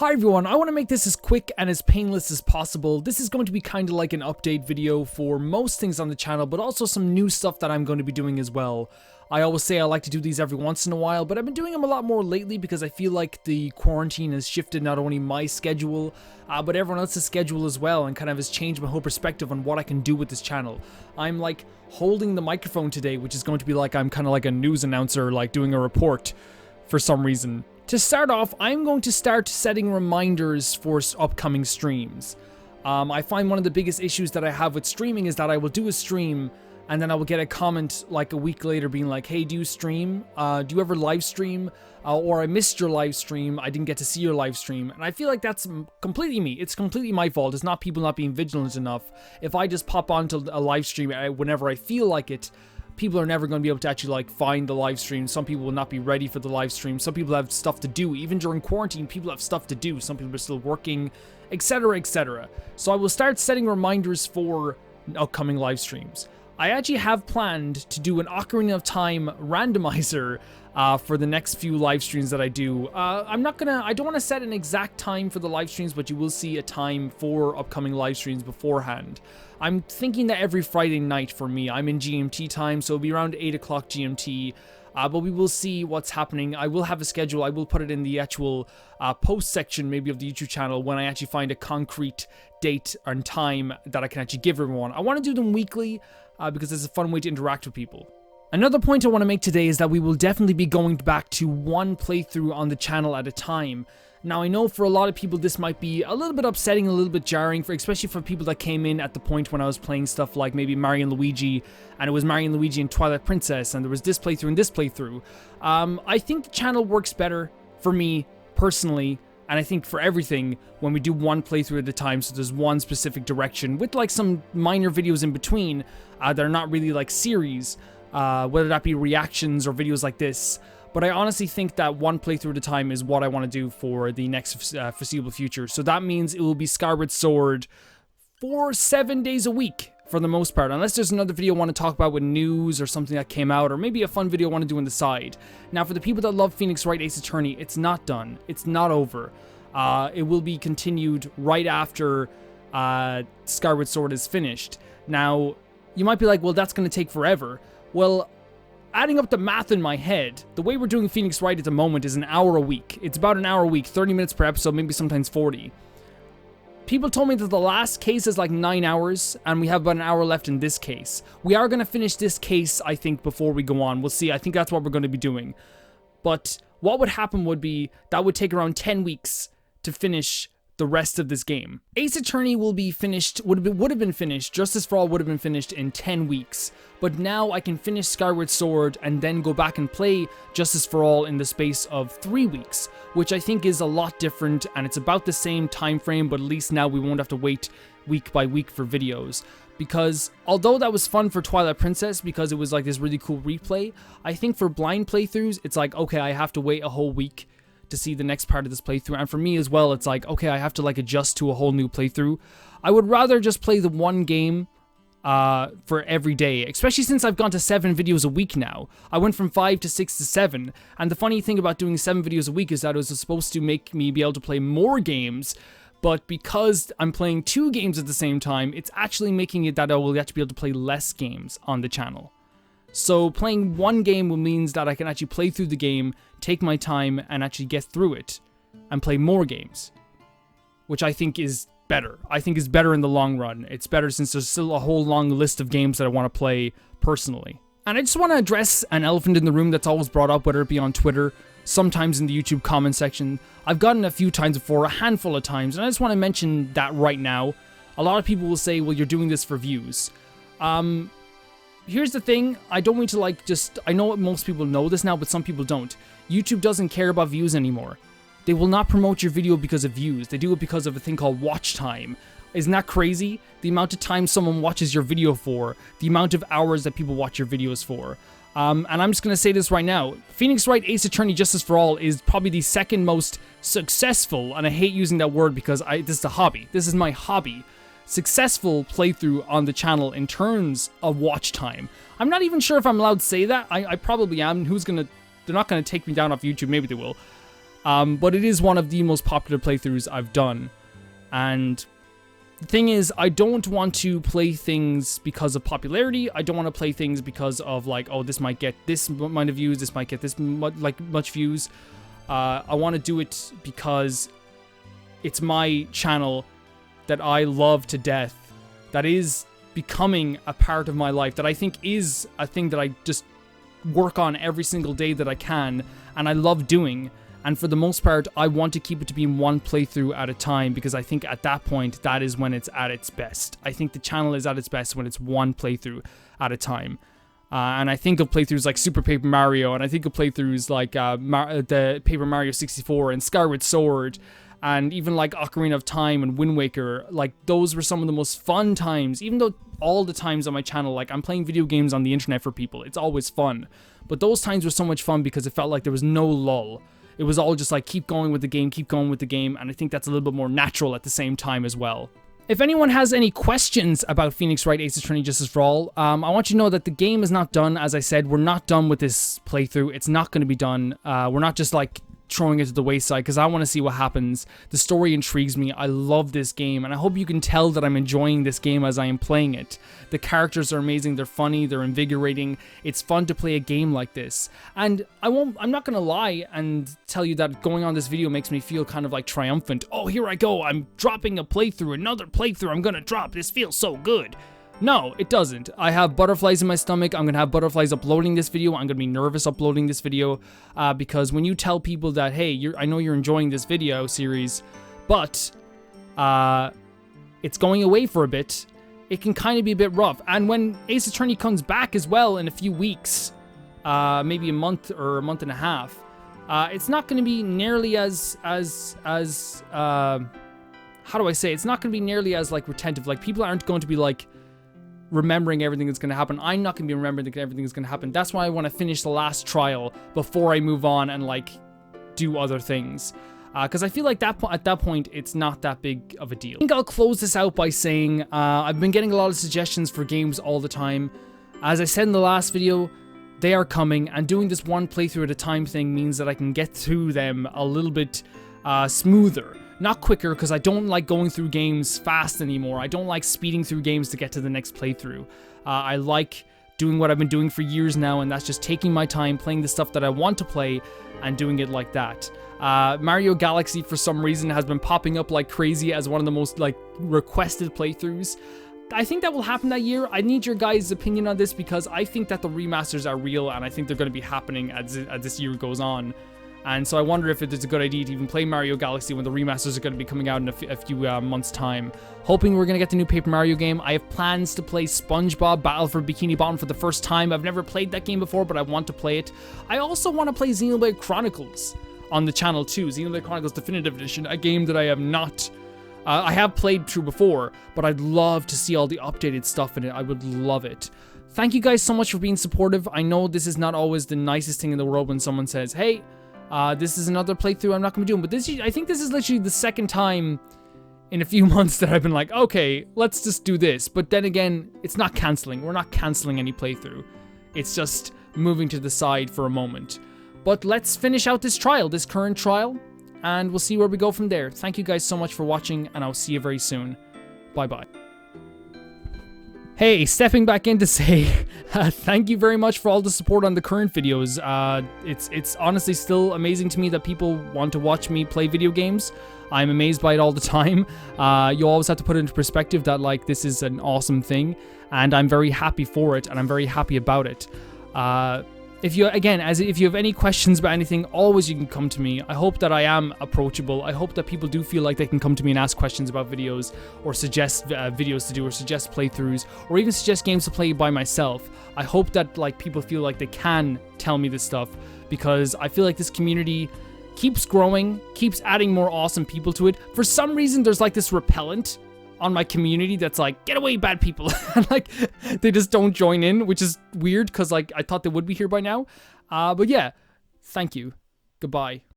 Hi everyone, I want to make this as quick and as painless as possible. This is going to be kind of like an update video for most things on the channel, but also some new stuff that I'm going to be doing as well. I always say I like to do these every once in a while, but I've been doing them a lot more lately because I feel like the quarantine has shifted not only my schedule, but everyone else's schedule as well, and kind of has changed my whole perspective on what I can do with this channel. I'm like holding the microphone today, which is going to be like I'm kind of like a news announcer, like doing a report for some reason. To start off, I'm going to start setting reminders for upcoming streams. I find one of the biggest issues that I have with streaming is that I will do a stream and then I will get a comment like a week later being like, hey, do you stream? Do you ever live stream? Or I missed your live stream. I didn't get to see your live stream. And I feel like that's completely me. It's completely my fault. It's not people not being vigilant enough. If I just pop onto a live stream whenever I feel like it, people are never going to be able to actually like find the live stream. Some people will not be ready for the live stream. Some people have stuff to do. Even during quarantine, people have stuff to do. Some people are still working, etc, etc. So I will start setting reminders for upcoming live streams. I actually have planned to do an Ocarina of Time randomizer for the next few live streams that I do. I don't want to set an exact time for the live streams, but you will see a time for upcoming live streams beforehand. I'm thinking that every Friday night for me, I'm in GMT time, so it'll be around 8 o'clock GMT. But we will see what's happening. I will have a schedule. I will put it in the actual post section maybe of the YouTube channel when I actually find a concrete date and time that I can actually give everyone. I want to do them weekly because it's a fun way to interact with people. Another point I want to make today is that we will definitely be going back to one playthrough on the channel at a time. Now, I know for a lot of people this might be a little bit upsetting, a little bit jarring, especially for people that came in at the point when I was playing stuff like maybe Mario & Luigi, and it was Mario & Luigi and Twilight Princess, and there was this playthrough and this playthrough. I think the channel works better for me, personally, and I think for everything, when we do one playthrough at a time, so there's one specific direction, with like some minor videos in between that are not really like series, whether that be reactions or videos like this. But I honestly think that one playthrough at a time is what I want to do for the next foreseeable future. So that means it will be Skyward Sword for 7 days a week, for the most part. Unless there's another video I want to talk about with news or something that came out, or maybe a fun video I want to do on the side. Now, for the people that love Phoenix Wright Ace Attorney, it's not done. It's not over. It will be continued right after Skyward Sword is finished. Now, you might be like, well, that's going to take forever. Well, adding up the math in my head, the way we're doing Phoenix Wright at the moment is an hour a week. It's about an hour a week, 30 minutes per episode, maybe sometimes 40. People told me that the last case is like 9 hours, and we have about an hour left in this case. We are going to finish this case, I think, before we go on. We'll see. I think that's what we're going to be doing. But what would happen would be that would take around 10 weeks to finish the rest of this game. Ace Attorney will be finished, would have been finished, Justice for All would have been finished in 10 weeks. But now I can finish Skyward Sword and then go back and play Justice for All in the space of 3 weeks, which I think is a lot different, and it's about the same time frame, but at least now we won't have to wait week by week for videos. Because although that was fun for Twilight Princess because it was like this really cool replay, I think for blind playthroughs, it's like, okay, I have to wait a whole week to see the next part of this playthrough, and for me as well, it's like, okay, I have to like adjust to a whole new playthrough. I would rather just play the one game for every day, especially since I've gone to 7 videos a week now. I went from 5 to 6 to 7, and the funny thing about doing 7 videos a week is that it was supposed to make me be able to play more games, but because I'm playing 2 games at the same time, it's actually making it that I will actually be able to play less games on the channel. So playing one game means that I can actually play through the game, take my time, and actually get through it, and play more games, which I think is better. I think is better in the long run. It's better since there's still a whole long list of games that I want to play personally. And I just want to address an elephant in the room that's always brought up, whether it be on Twitter, sometimes in the YouTube comment section. I've gotten a few times before, a handful of times, and I just want to mention that right now. A lot of people will say, well, you're doing this for views. Here's the thing, I don't mean to like I know most people know this now, but some people don't. YouTube doesn't care about views anymore. They will not promote your video because of views. They do it because of a thing called watch time. Isn't that crazy? The amount of time someone watches your video for, the amount of hours that people watch your videos for. And I'm just going to say this right now. Phoenix Wright Ace Attorney Justice for All is probably the second most successful, and I hate using that word because this is a hobby. This is my hobby. Successful playthrough on the channel in terms of watch time. I'm not even sure if I'm allowed to say that. I probably am. They're not gonna take me down off YouTube. Maybe they will. But it is one of the most popular playthroughs I've done. And the thing is, I don't want to play things because of popularity. I don't want to play things because of like, oh, this might get this amount of views, this might get this much views. I want to do it because it's my channel that I love to death, that is becoming a part of my life, that I think is a thing that I just work on every single day that I can, and I love doing. And for the most part, I want to keep it to be one playthrough at a time, because I think at that point, that is when it's at its best. I think the channel is at its best when it's one playthrough at a time. And I think of playthroughs like Super Paper Mario, and I think of playthroughs like the Paper Mario 64 and Skyward Sword, and even like Ocarina of Time and Wind Waker. Like, those were some of the most fun times, even though all the times on my channel, like, I'm playing video games on the internet for people. It's always fun. But those times were so much fun because it felt like there was no lull. It was all just like, keep going with the game, keep going with the game, and I think that's a little bit more natural at the same time as well. If anyone has any questions about Phoenix Wright Ace Attorney Justice for All, I want you to know that the game is not done. As I said, we're not done with this playthrough. It's not going to be done. We're not just like throwing it to the wayside, because I want to see what happens. The story intrigues me. I love this game, and I hope you can tell that I'm enjoying this game as I am playing it. The characters are amazing. They're funny. They're invigorating. It's fun to play a game like this. And I'm not going to lie and tell you that going on this video makes me feel kind of like triumphant. Oh, here I go. I'm dropping a playthrough. Another playthrough I'm going to drop. This feels so good. No, it doesn't. I have butterflies in my stomach. I'm going to have butterflies uploading this video. I'm going to be nervous uploading this video because when you tell people that, hey, I know you're enjoying this video series, but it's going away for a bit, it can kind of be a bit rough. And when Ace Attorney comes back as well in a few weeks, maybe a month or a month and a half, it's not going to be nearly as how do I say? It's not going to be nearly as like retentive. Like, people aren't going to be like remembering everything that's going to happen. I'm not going to be remembering everything that's going to happen. That's why I want to finish the last trial before I move on and like do other things. Because I feel like at that point, it's not that big of a deal. I think I'll close this out by saying I've been getting a lot of suggestions for games all the time. As I said in the last video, they are coming, and doing this one playthrough at a time thing means that I can get through them a little bit smoother. Not quicker, because I don't like going through games fast anymore. I don't like speeding through games to get to the next playthrough. I like doing what I've been doing for years now, and that's just taking my time, playing the stuff that I want to play, and doing it like that. Mario Galaxy, for some reason, has been popping up like crazy as one of the most like requested playthroughs. I think that will happen that year. I need your guys' opinion on this, because I think that the remasters are real, and I think they're going to be happening as this year goes on. And so I wonder if it's a good idea to even play Mario Galaxy when the remasters are going to be coming out in a few months' time. Hoping we're going to get the new Paper Mario game. I have plans to play SpongeBob Battle for Bikini Bottom for the first time. I've never played that game before, but I want to play it. I also want to play Xenoblade Chronicles on the channel too. Xenoblade Chronicles Definitive Edition, a game that I have not... I have played through before, but I'd love to see all the updated stuff in it. I would love it. Thank you guys so much for being supportive. I know this is not always the nicest thing in the world when someone says, hey, this is another playthrough I'm not going to be doing, but I think this is literally the second time in a few months that I've been like, okay, let's just do this. But then again, it's not canceling. We're not canceling any playthrough. It's just moving to the side for a moment. But let's finish out this trial, this current trial, and we'll see where we go from there. Thank you guys so much for watching, and I'll see you very soon. Bye-bye. Hey, stepping back in to say thank you very much for all the support on the current videos. It's honestly still amazing to me that people want to watch me play video games. I'm amazed by it all the time. You always have to put it into perspective that like this is an awesome thing, and I'm very happy for it, and I'm very happy about it. If you have any questions about anything, always you can come to me. I hope that I am approachable. I hope that people do feel like they can come to me and ask questions about videos, or suggest videos to do, or suggest playthroughs, or even suggest games to play by myself. I hope that like people feel like they can tell me this stuff, because I feel like this community keeps growing, keeps adding more awesome people to it. For some reason, there's like this repellent on my community that's like, get away, bad people. And like, they just don't join in, which is weird, because like I thought they would be here by now. But yeah, thank you. Goodbye.